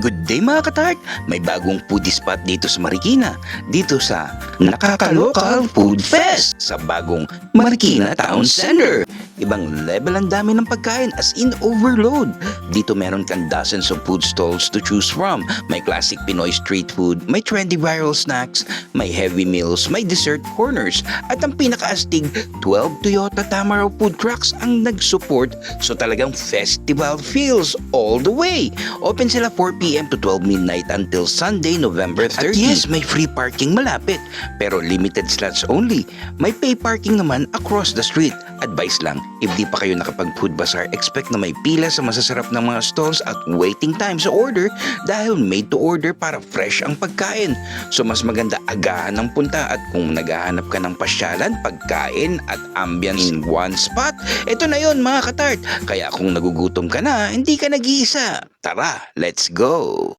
Good day mga katart! May bagong foodie spot dito sa Marikina. Dito sa Nakakalocal Food Fest sa bagong Marikina Town Center. Ibang level ang dami ng pagkain as in overload. Dito meron kang dozens of food stalls to choose from. May classic Pinoy street food, may trendy viral snacks, may heavy meals, may dessert corners. At ang pinakaastig, 12 Toyota Tamaraw food trucks ang nag-support. So talagang festival feels all the way. Open sila 4 p.m. to 12 midnight until Sunday, November 30. At yes, may free parking malapit, pero limited slots only. May pay parking naman across the street. Advice lang, if di pa kayo nakapag-food bazaar, expect na may pila sa masasarap ng mga stalls at waiting time sa order dahil made to order para fresh ang pagkain. So mas maganda agahan ng punta at kung naghahanap ka ng pasyalan, pagkain at ambience in one spot, ito na yon mga katart. Kaya kung nagugutom ka na, hindi ka nag-iisa. Tara, let's go!